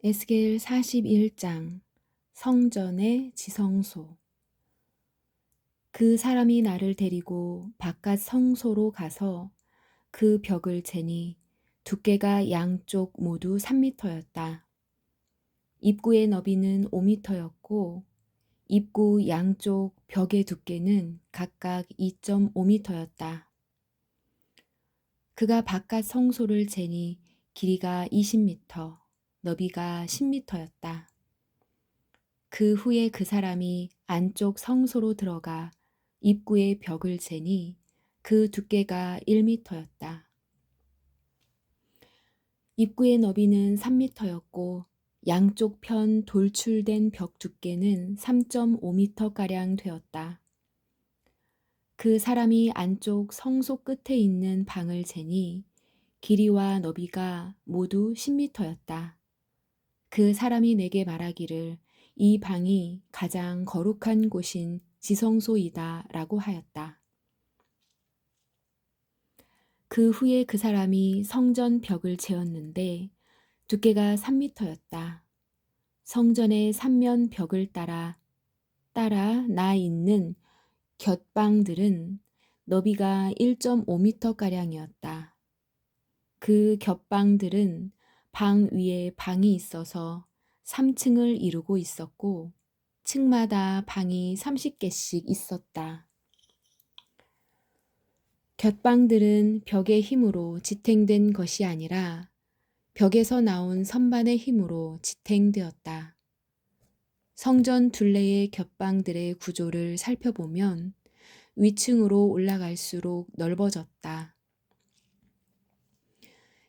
에스겔 41장 성전의 지성소. 그 사람이 나를 데리고 바깥 성소로 가서 그 벽을 재니 두께가 양쪽 모두 3미터였다. 입구의 너비는 5미터였고 입구 양쪽 벽의 두께는 각각 2.5미터였다. 그가 바깥 성소를 재니 길이가 20미터, 너비가 10미터였다. 그 후에 그 사람이 안쪽 성소로 들어가 입구의 벽을 재니 그 두께가 1미터였다. 입구의 너비는 3미터였고 양쪽 편 돌출된 벽 두께는 3.5미터가량 되었다. 그 사람이 안쪽 성소 끝에 있는 방을 재니 길이와 너비가 모두 10미터였다. 그 사람이 내게 말하기를 이 방이 가장 거룩한 곳인 지성소이다 라고 하였다. 그 후에 그 사람이 성전 벽을 재었는데 두께가 3미터였다. 성전의 3면 벽을 따라 나 있는 곁방들은 너비가 1.5미터가량이었다. 그 곁방들은 방 위에 방이 있어서 3층을 이루고 있었고 층마다 방이 30개씩 있었다. 곁방들은 벽의 힘으로 지탱된 것이 아니라 벽에서 나온 선반의 힘으로 지탱되었다. 성전 둘레의 곁방들의 구조를 살펴보면 위층으로 올라갈수록 넓어졌다.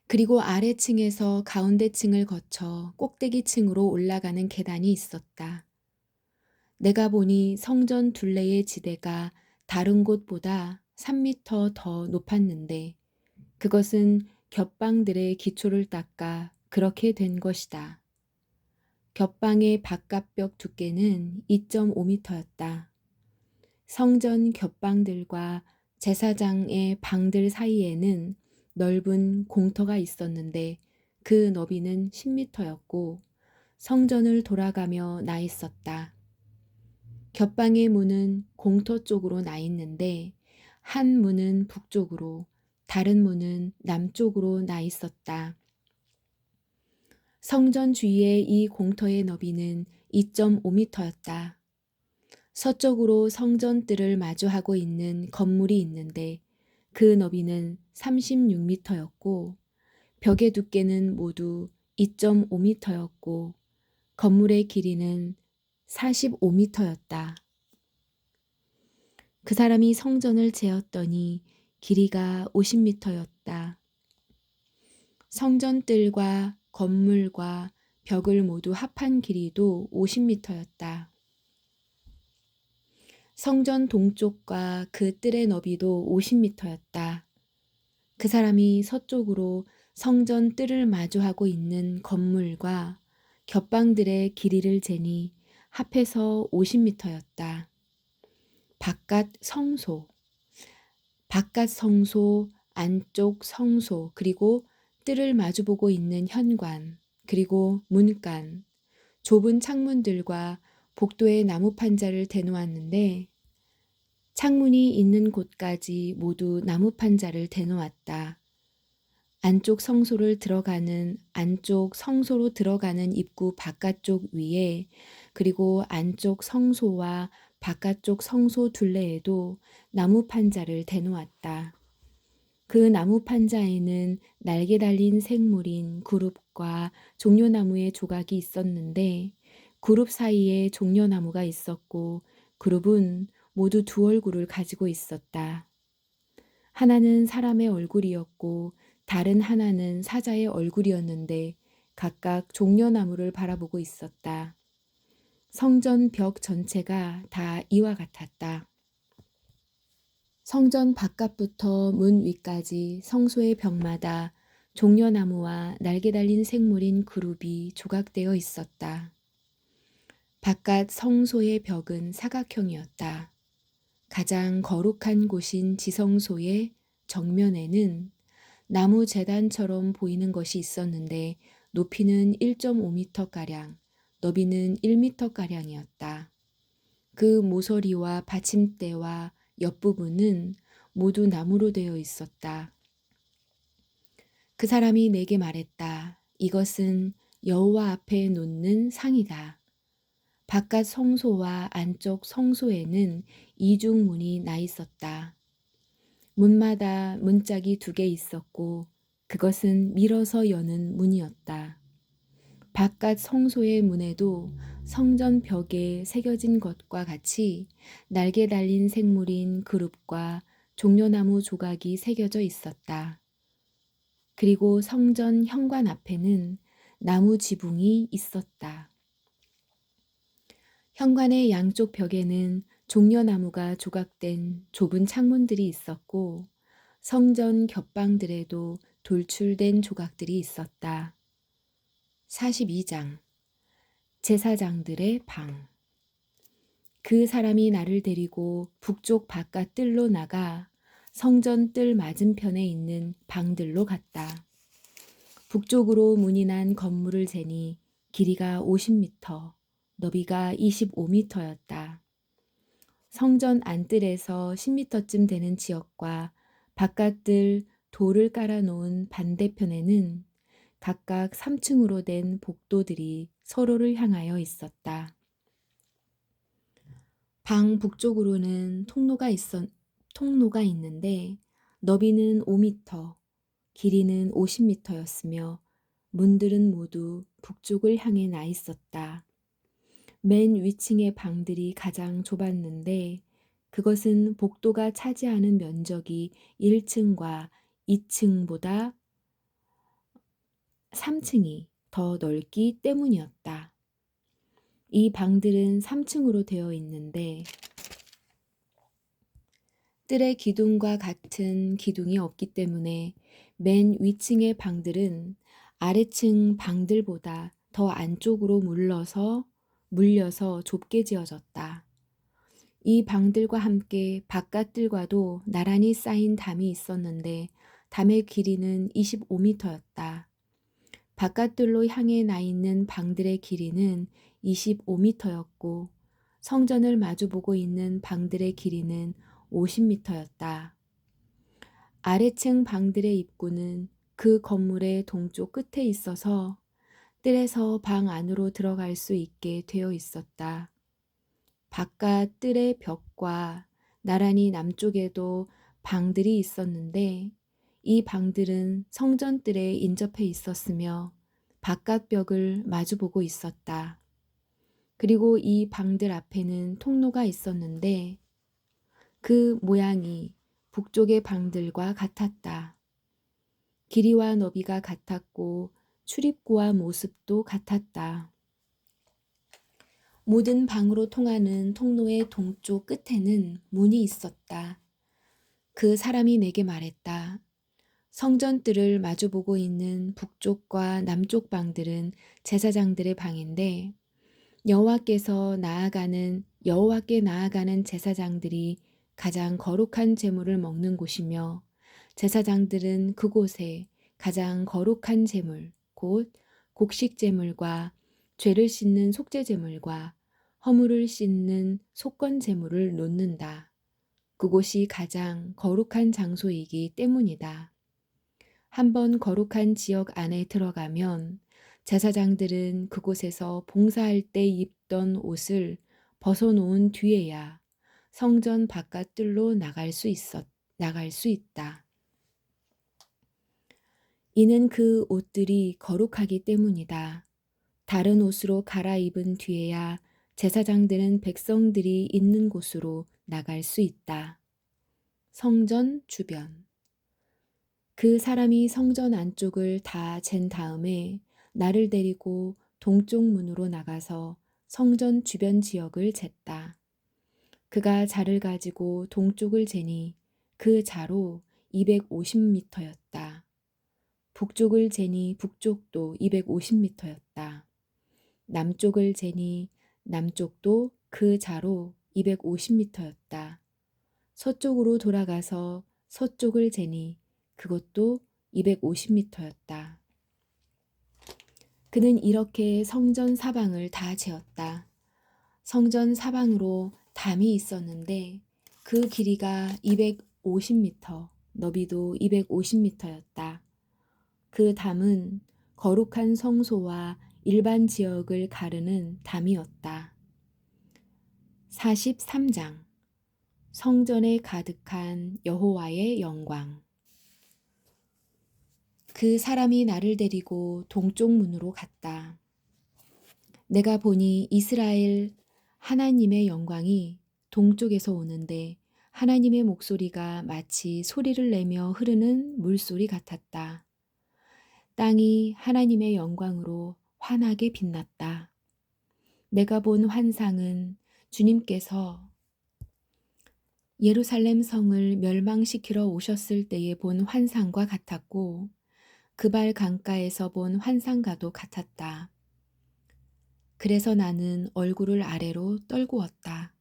그리고 아래층에서 가운데층을 거쳐 꼭대기층으로 올라가는 계단이 있었다. 내가 보니 성전 둘레의 지대가 다른 곳보다 3미터 더 높았는데 그것은 겹방들의 기초를 닦아 그렇게 된 것이다. 겹방의 바깥벽 두께는 2.5미터였다. 성전 겹방들과 제사장의 방들 사이에는 넓은 공터가 있었는데 그 너비는 10미터였고 성전을 돌아가며 나 있었다. 겹방의 문은 공터 쪽으로 나 있는데 한 문은 북쪽으로 다른 문은 남쪽으로 나 있었다. 성전 주위의 이 공터의 너비는 2.5미터였다. 서쪽으로 성전 뜰을 마주하고 있는 건물이 있는데 그 너비는 36미터였고 벽의 두께는 모두 2.5미터였고 건물의 길이는 45미터였다. 그 사람이 성전을 재었더니 길이가 50미터였다. 성전 뜰과 건물과 벽을 모두 합한 길이도 50미터였다. 성전 동쪽과 그 뜰의 너비도 50미터였다. 그 사람이 서쪽으로 성전 뜰을 마주하고 있는 건물과 겹방들의 길이를 재니 합해서 50미터였다. 바깥 성소, 안쪽 성소, 그리고 뜰을 마주보고 있는 현관, 그리고 문간, 좁은 창문들과 복도에 나무 판자를 대놓았는데 창문이 있는 곳까지 모두 나무 판자를 대놓았다. 안쪽 성소로 들어가는 입구 바깥쪽 위에 그리고 안쪽 성소와 바깥쪽 성소 둘레에도 나무 판자를 대놓았다. 그 나무 판자에는 날개 달린 생물인 구룹과 종려나무의 조각이 있었는데 구룹 사이에 종려나무가 있었고 그룹은 모두 두 얼굴을 가지고 있었다. 하나는 사람의 얼굴이었고 다른 하나는 사자의 얼굴이었는데 각각 종려나무를 바라보고 있었다. 성전 벽 전체가 다 이와 같았다. 성전 바깥부터 문 위까지 성소의 벽마다 종려나무와 날개 달린 생물인 그룹이 조각되어 있었다. 바깥 성소의 벽은 사각형이었다. 가장 거룩한 곳인 지성소의 정면에는 나무 제단처럼 보이는 것이 있었는데 높이는 1.5m가량, 너비는 1m가량이었다. 그 모서리와 받침대와 옆부분은 모두 나무로 되어 있었다. 그 사람이 내게 말했다. 이것은 여호와 앞에 놓는 상이다. 바깥 성소와 안쪽 성소에는 이중문이 나 있었다. 문마다 문짝이 2개 있었고 그것은 밀어서 여는 문이었다. 바깥 성소의 문에도 성전 벽에 새겨진 것과 같이 날개 달린 생물인 그룹과 종려나무 조각이 새겨져 있었다. 그리고 성전 현관 앞에는 나무 지붕이 있었다. 현관의 양쪽 벽에는 종려나무가 조각된 좁은 창문들이 있었고 성전 겹방들에도 돌출된 조각들이 있었다. 42장 제사장들의 방. 그 사람이 나를 데리고 북쪽 바깥 뜰로 나가 성전 뜰 맞은편에 있는 방들로 갔다. 북쪽으로 문이 난 건물을 재니 길이가 50m, 너비가 25m였다. 성전 안뜰에서 10m쯤 되는 지역과 바깥뜰 돌을 깔아놓은 반대편에는 각각 3층으로 된 복도들이 서로를 향하여 있었다. 방 북쪽으로는 통로가 있는데 너비는 5m, 길이는 50m였으며 문들은 모두 북쪽을 향해 나 있었다. 맨 위층의 방들이 가장 좁았는데 그것은 복도가 차지하는 면적이 1층과 2층보다 3층이 더 넓기 때문이었다. 이 방들은 3층으로 되어 있는데 뜰의 기둥과 같은 기둥이 없기 때문에 맨 위층의 방들은 아래층 방들보다 더 안쪽으로 물려서 좁게 지어졌다. 이 방들과 함께 바깥뜰과도 나란히 쌓인 담이 있었는데 담의 길이는 25m였다. 바깥뜰로 향해 나 있는 방들의 길이는 25m였고 성전을 마주보고 있는 방들의 길이는 50m였다. 아래층 방들의 입구는 그 건물의 동쪽 끝에 있어서 뜰에서 방 안으로 들어갈 수 있게 되어 있었다. 바깥 뜰의 벽과 나란히 남쪽에도 방들이 있었는데 이 방들은 성전 뜰에 인접해 있었으며 바깥 벽을 마주보고 있었다. 그리고 이 방들 앞에는 통로가 있었는데 그 모양이 북쪽의 방들과 같았다. 길이와 너비가 같았고 출입구와 모습도 같았다. 모든 방으로 통하는 통로의 동쪽 끝에는 문이 있었다. 그 사람이 내게 말했다. 성전 뜰을 마주보고 있는 북쪽과 남쪽 방들은 제사장들의 방인데 여호와께 나아가는 제사장들이 가장 거룩한 제물을 먹는 곳이며 제사장들은 그곳에 가장 거룩한 제물, 곧 곡식 제물과 죄를 씻는 속죄 제물과 허물을 씻는 속건 제물을 놓는다. 그곳이 가장 거룩한 장소이기 때문이다. 한번 거룩한 지역 안에 들어가면 제사장들은 그곳에서 봉사할 때 입던 옷을 벗어놓은 뒤에야 성전 바깥뜰로 나갈 수 있다. 이는 그 옷들이 거룩하기 때문이다. 다른 옷으로 갈아입은 뒤에야 제사장들은 백성들이 있는 곳으로 나갈 수 있다. 성전 주변. 그 사람이 성전 안쪽을 다 잰 다음에 나를 데리고 동쪽 문으로 나가서 성전 주변 지역을 쟀다. 그가 자를 가지고 동쪽을 재니 그 자로 250m였다. 북쪽을 재니 북쪽도 250m였다. 남쪽을 재니 남쪽도 그 자로 250m였다. 서쪽으로 돌아가서 서쪽을 재니 그것도 250m였다. 그는 이렇게 성전 사방을 다 재었다. 성전 사방으로 담이 있었는데 그 길이가 250m, 너비도 250m였다. 그 담은 거룩한 성소와 일반 지역을 가르는 담이었다. 43장 성전에 가득한 여호와의 영광. 그 사람이 나를 데리고 동쪽 문으로 갔다. 내가 보니 이스라엘 하나님의 영광이 동쪽에서 오는데 하나님의 목소리가 마치 소리를 내며 흐르는 물소리 같았다. 땅이 하나님의 영광으로 환하게 빛났다. 내가 본 환상은 주님께서 예루살렘 성을 멸망시키러 오셨을 때에 본 환상과 같았고 그발 강가에서 본 환상과도 같았다. 그래서 나는 얼굴을 아래로 떨구었다.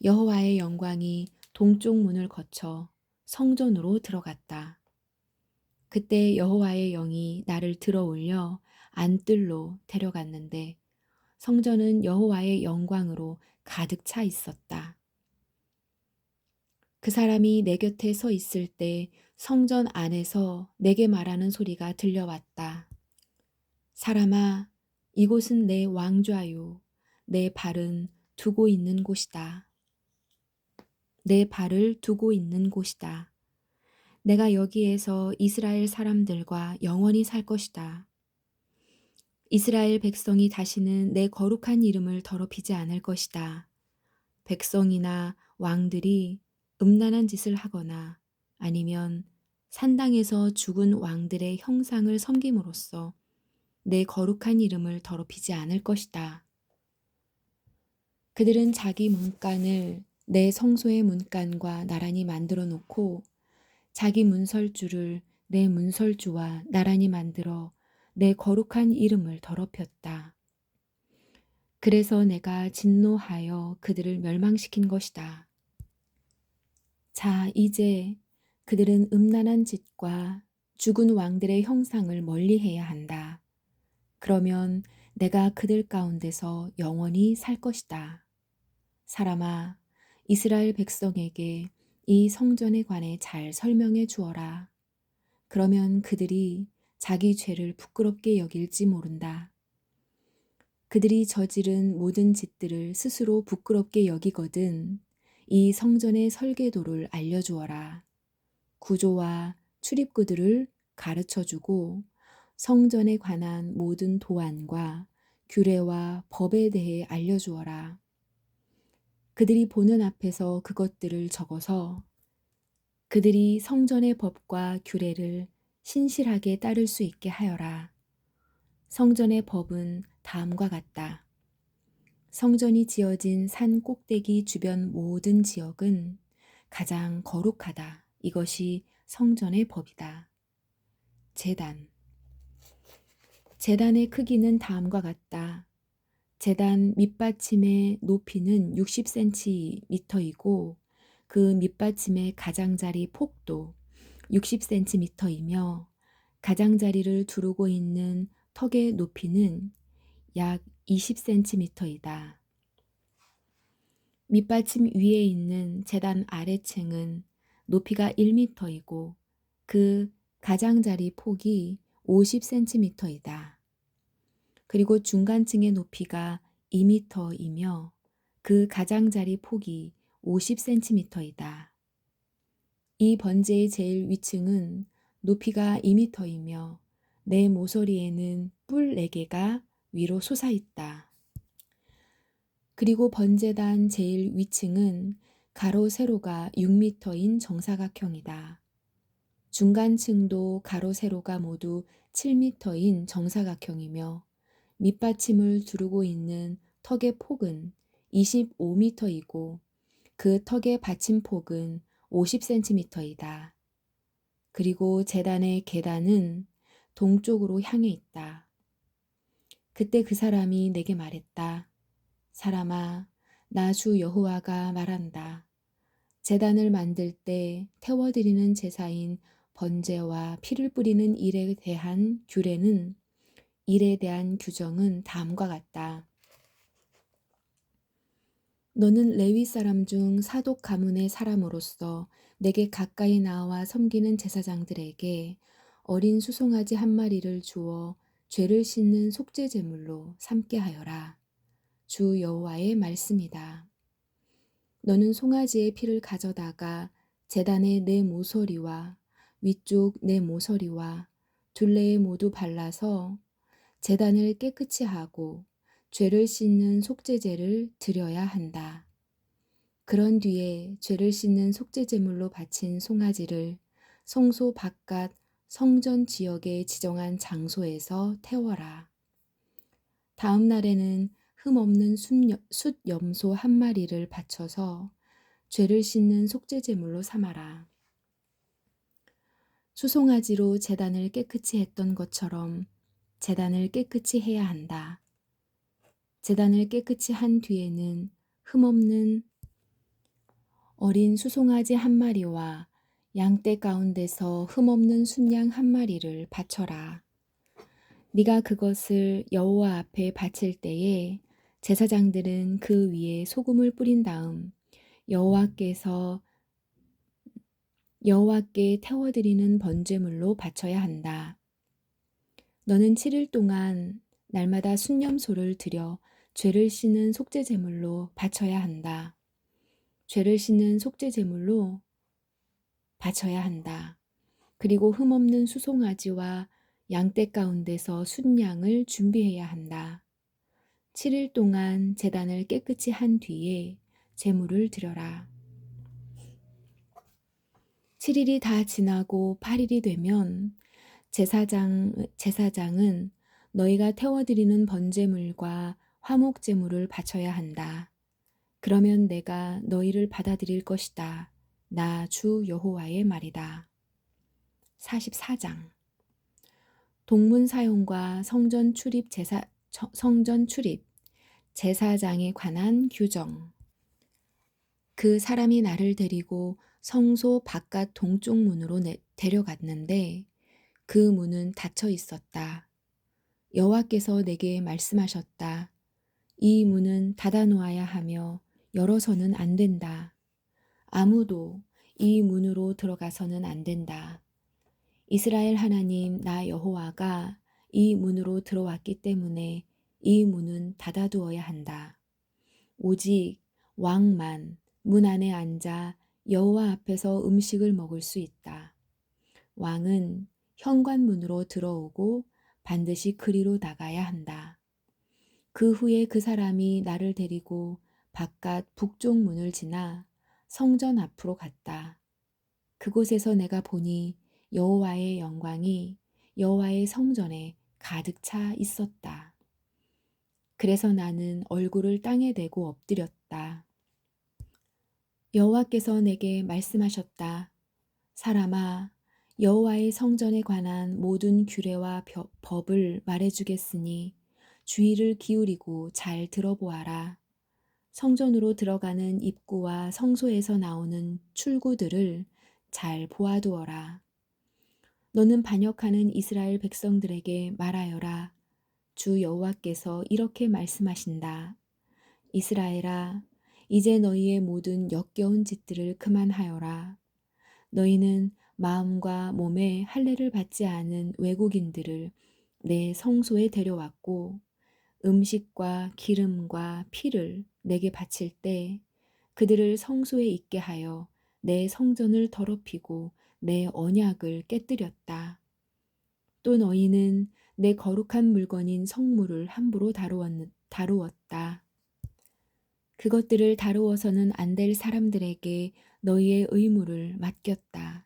여호와의 영광이 동쪽 문을 거쳐 성전으로 들어갔다. 그때 여호와의 영이 나를 들어 올려 안뜰로 데려갔는데 성전은 여호와의 영광으로 가득 차 있었다. 그 사람이 내 곁에 서 있을 때 성전 안에서 내게 말하는 소리가 들려왔다. 사람아, 이곳은 내 왕좌요. 내 발은 두고 있는 곳이다. 내 발을 두고 있는 곳이다. 내가 여기에서 이스라엘 사람들과 영원히 살 것이다. 이스라엘 백성이 다시는 내 거룩한 이름을 더럽히지 않을 것이다. 백성이나 왕들이 음란한 짓을 하거나 아니면 산당에서 죽은 왕들의 형상을 섬김으로써 내 거룩한 이름을 더럽히지 않을 것이다. 그들은 자기 문간을 내 성소의 문간과 나란히 만들어 놓고 자기 문설주를 내 문설주와 나란히 만들어 내 거룩한 이름을 더럽혔다. 그래서 내가 진노하여 그들을 멸망시킨 것이다. 자, 이제 그들은 음란한 짓과 죽은 왕들의 형상을 멀리해야 한다. 그러면 내가 그들 가운데서 영원히 살 것이다. 사람아, 이스라엘 백성에게 이 성전에 관해 잘 설명해 주어라. 그러면 그들이 자기 죄를 부끄럽게 여길지 모른다. 그들이 저지른 모든 짓들을 스스로 부끄럽게 여기거든 이 성전의 설계도를 알려주어라. 구조와 출입구들을 가르쳐주고 성전에 관한 모든 도안과 규례와 법에 대해 알려주어라. 그들이 보는 앞에서 그것들을 적어서 그들이 성전의 법과 규례를 신실하게 따를 수 있게 하여라. 성전의 법은 다음과 같다. 성전이 지어진 산 꼭대기 주변 모든 지역은 가장 거룩하다. 이것이 성전의 법이다. 제단. 제단의 크기는 다음과 같다. 제단 밑받침의 높이는 60cm이고 그 밑받침의 가장자리 폭도 60cm이며 가장자리를 두르고 있는 턱의 높이는 약 20cm이다. 밑받침 위에 있는 제단 아래층은 높이가 1m이고 그 가장자리 폭이 50cm이다. 그리고 중간층의 높이가 2m이며 그 가장자리 폭이 50cm이다. 이 번제의 제일 위층은 높이가 2m이며 내 모서리에는 뿔 4개가 위로 솟아있다. 그리고 번제단 제일 위층은 가로 세로가 6m인 정사각형이다. 중간층도 가로 세로가 모두 7m인 정사각형이며 밑받침을 두르고 있는 턱의 폭은 25m이고 그 턱의 받침폭은 50cm이다. 그리고 제단의 계단은 동쪽으로 향해 있다. 그때 그 사람이 내게 말했다. 사람아, 나 주 여호와가 말한다. 제단을 만들 때 태워드리는 제사인 번제와 피를 뿌리는 일에 대한 규례는 일에 대한 규정은 다음과 같다. 너는 레위 사람 중 사독 가문의 사람으로서 내게 가까이 나와 섬기는 제사장들에게 어린 수송아지 한 마리를 주어 죄를 씻는 속죄 제물로 삼게 하여라. 주 여호와의 말씀이다. 너는 송아지의 피를 가져다가 제단의 네 모서리와 위쪽 네 모서리와 둘레에 모두 발라서 제단을 깨끗이 하고 죄를 씻는 속죄제를 드려야 한다. 그런 뒤에 죄를 씻는 속죄제물로 바친 송아지를 성소 바깥 성전 지역에 지정한 장소에서 태워라. 다음 날에는 흠없는 숫염소 한 마리를 바쳐서 죄를 씻는 속죄제물로 삼아라. 수송아지로 제단을 깨끗이 했던 것처럼 제단을 깨끗이 해야 한다. 제단을 깨끗이 한 뒤에는 흠없는 어린 수송아지 한 마리와 양떼 가운데서 흠없는 순양 한 마리를 바쳐라. 네가 그것을 여호와 앞에 바칠 때에 제사장들은 그 위에 소금을 뿌린 다음 여호와께 태워드리는 번제물로 바쳐야 한다. 너는 7일 동안 날마다 순념소를 드려 죄를 씻는 속죄 제물로 바쳐야 한다. 죄를 씻는 속죄 제물로 바쳐야 한다. 그리고 흠없는 수송아지와 양떼 가운데서 순양을 준비해야 한다. 7일 동안 제단을 깨끗이 한 뒤에 제물을 드려라. 7일이 다 지나고 8일이 되면 제사장은 너희가 태워드리는 번제물과 화목제물을 바쳐야 한다. 그러면 내가 너희를 받아들일 것이다. 나 주 여호와의 말이다. 44장 동문 사용과 성전 출입 제사장에 관한 규정. 그 사람이 나를 데리고 성소 바깥 동쪽 문으로 데려갔는데 그 문은 닫혀 있었다. 여호와께서 내게 말씀하셨다. 이 문은 닫아 놓아야 하며 열어서는 안 된다. 아무도 이 문으로 들어가서는 안 된다. 이스라엘 하나님 나 여호와가 이 문으로 들어왔기 때문에 이 문은 닫아두어야 한다. 오직 왕만 문 안에 앉아 여호와 앞에서 음식을 먹을 수 있다. 왕은 현관문으로 들어오고 반드시 그리로 나가야 한다. 그 후에 그 사람이 나를 데리고 바깥 북쪽 문을 지나 성전 앞으로 갔다. 그곳에서 내가 보니 여호와의 영광이 여호와의 성전에 가득 차 있었다. 그래서 나는 얼굴을 땅에 대고 엎드렸다. 여호와께서 내게 말씀하셨다. 사람아, 여호와의 성전에 관한 모든 규례와 법을 말해주겠으니 주의를 기울이고 잘 들어보아라. 성전으로 들어가는 입구와 성소에서 나오는 출구들을 잘 보아두어라. 너는 반역하는 이스라엘 백성들에게 말하여라. 주 여호와께서 이렇게 말씀하신다. 이스라엘아, 이제 너희의 모든 역겨운 짓들을 그만하여라. 너희는 마음과 몸에 할례를 받지 않은 외국인들을 내 성소에 데려왔고 음식과 기름과 피를 내게 바칠 때 그들을 성소에 있게 하여 내 성전을 더럽히고 내 언약을 깨뜨렸다. 또 너희는 내 거룩한 물건인 성물을 함부로 다루었다. 그것들을 다루어서는 안 될 사람들에게 너희의 의무를 맡겼다.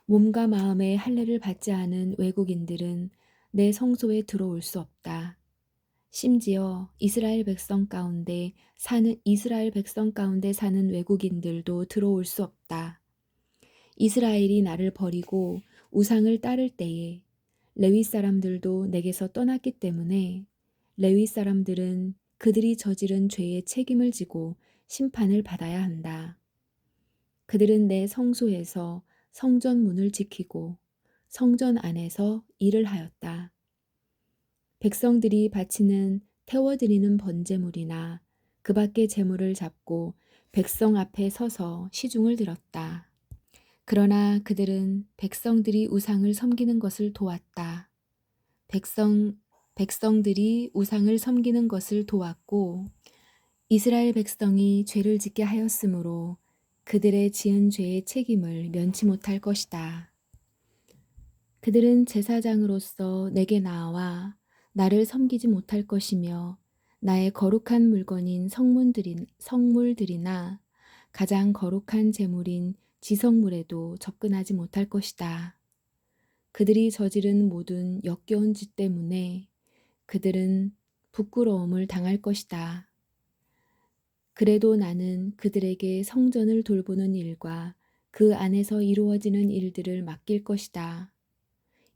몸과 마음에 할례를 받지 않은 외국인들은 내 성소에 들어올 수 없다. 심지어 이스라엘 백성 가운데 사는 외국인들도 들어올 수 없다. 이스라엘이 나를 버리고 우상을 따를 때에 레위 사람들도 내게서 떠났기 때문에 레위 사람들은 그들이 저지른 죄의 책임을 지고 심판을 받아야 한다. 그들은 내 성소에서 성전 문을 지키고 성전 안에서 일을 하였다. 백성들이 바치는 태워드리는 번제물이나 그 밖의 제물을 잡고 백성 앞에 서서 시중을 들었다. 그러나 그들은 백성들이 우상을 섬기는 것을 도왔다. 백성들이 우상을 섬기는 것을 도왔고 이스라엘 백성이 죄를 짓게 하였으므로 그들의 지은 죄의 책임을 면치 못할 것이다. 그들은 제사장으로서 내게 나와 나를 섬기지 못할 것이며 나의 거룩한 물건인 성물들이나 가장 거룩한 제물인 지성물에도 접근하지 못할 것이다. 그들이 저지른 모든 역겨운 짓 때문에 그들은 부끄러움을 당할 것이다. 그래도 나는 그들에게 성전을 돌보는 일과 그 안에서 이루어지는 일들을 맡길 것이다.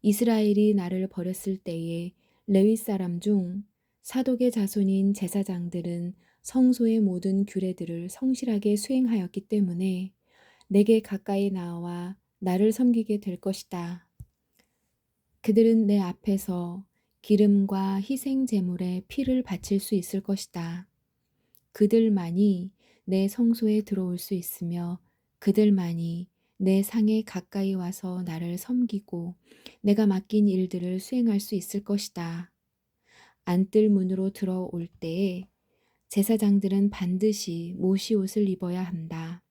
이스라엘이 나를 버렸을 때에 레위 사람 중 사독의 자손인 제사장들은 성소의 모든 규례들을 성실하게 수행하였기 때문에 내게 가까이 나와 나를 섬기게 될 것이다. 그들은 내 앞에서 기름과 희생 제물에 피를 바칠 수 있을 것이다. 그들만이 내 성소에 들어올 수 있으며 그들만이 내 상에 가까이 와서 나를 섬기고 내가 맡긴 일들을 수행할 수 있을 것이다. 안뜰 문으로 들어올 때에 제사장들은 반드시 모시 옷을 입어야 한다.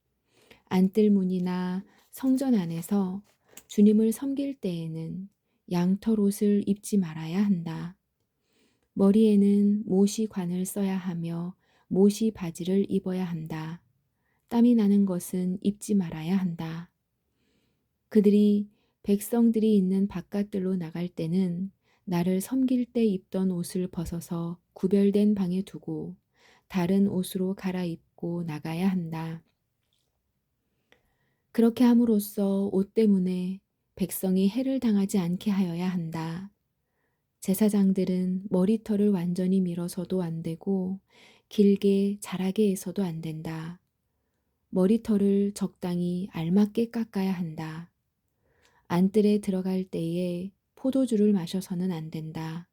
안뜰 문이나 성전 안에서 주님을 섬길 때에는 양털 옷을 입지 말아야 한다. 머리에는 모시관을 써야 하며 모시 바지를 입어야 한다. 땀이 나는 것은 입지 말아야 한다. 그들이 백성들이 있는 바깥들로 나갈 때는 나를 섬길 때 입던 옷을 벗어서 구별된 방에 두고 다른 옷으로 갈아입고 나가야 한다. 그렇게 함으로써 옷 때문에 백성이 해를 당하지 않게 하여야 한다. 제사장들은 머리털을 완전히 밀어서도 안 되고 길게 자라게 해서도 안 된다. 머리털을 적당히 알맞게 깎아야 한다. 안뜰에 들어갈 때에 포도주를 마셔서는 안 된다.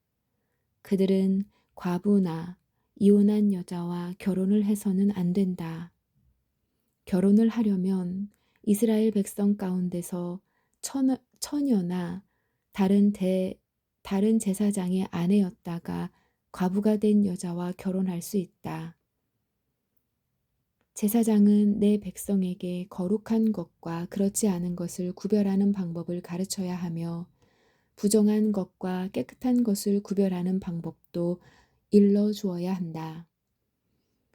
그들은 과부나 이혼한 여자와 결혼을 해서는 안 된다. 결혼을 하려면 이스라엘 백성 가운데서 처녀나 다른 제사장의 아내였다가 과부가 된 여자와 결혼할 수 있다. 제사장은 내 백성에게 거룩한 것과 그렇지 않은 것을 구별하는 방법을 가르쳐야 하며 부정한 것과 깨끗한 것을 구별하는 방법도 일러 주어야 한다.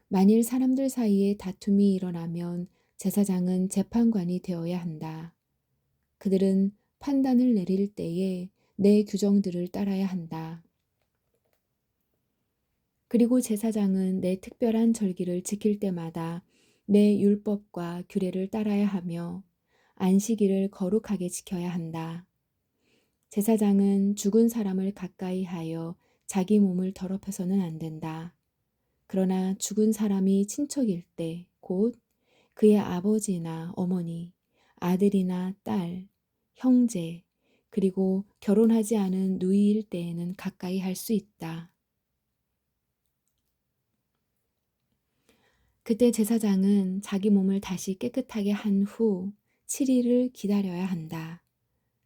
만일 사람들 사이에 다툼이 일어나면 제사장은 재판관이 되어야 한다. 그들은 판단을 내릴 때에 내 규정들을 따라야 한다. 그리고 제사장은 내 특별한 절기를 지킬 때마다 내 율법과 규례를 따라야 하며 안식일을 거룩하게 지켜야 한다. 제사장은 죽은 사람을 가까이 하여 자기 몸을 더럽혀서는 안 된다. 그러나 죽은 사람이 친척일 때, 곧 그의 아버지나 어머니, 아들이나 딸, 형제, 그리고 결혼하지 않은 누이일 때에는 가까이 할 수 있다. 그때 제사장은 자기 몸을 다시 깨끗하게 한 후 7일을 기다려야 한다.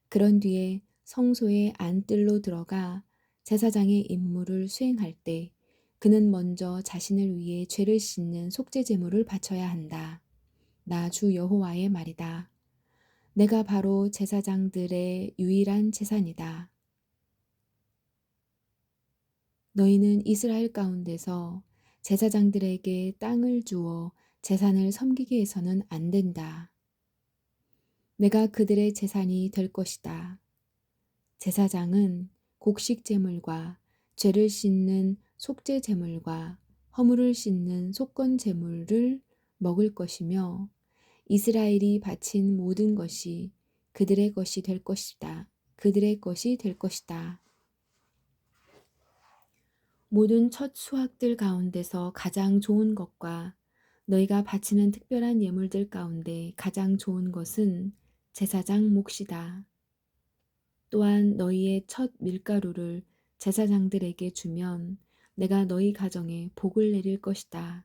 그런 뒤에 성소의 안뜰로 들어가 제사장의 임무를 수행할 때 그는 먼저 자신을 위해 죄를 씻는 속죄 제물을 바쳐야 한다. 나 주 여호와의 말이다. 내가 바로 제사장들의 유일한 제사이다. 너희는 이스라엘 가운데서 제사장들에게 땅을 주어 제산을 섬기게 해서는 안 된다. 내가 그들의 제산이 될 것이다. 제사장은 곡식 제물과 죄를 씻는 속죄 제물과 허물을 씻는 속건 제물을 먹을 것이며 이스라엘이 바친 모든 것이 그들의 것이 될 것이다. 그들의 것이 될 것이다. 모든 첫 수확들 가운데서 가장 좋은 것과 너희가 바치는 특별한 예물들 가운데 가장 좋은 것은 제사장 몫이다. 또한 너희의 첫 밀가루를 제사장들에게 주면 내가 너희 가정에 복을 내릴 것이다.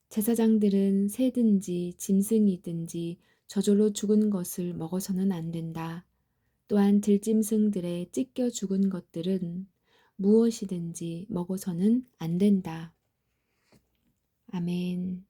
제사장들은 새든지 짐승이든지 저절로 죽은 것을 먹어서는 안 된다. 또한 들짐승들의 찢겨 죽은 것들은 무엇이든지 먹어서는 안 된다. 아멘.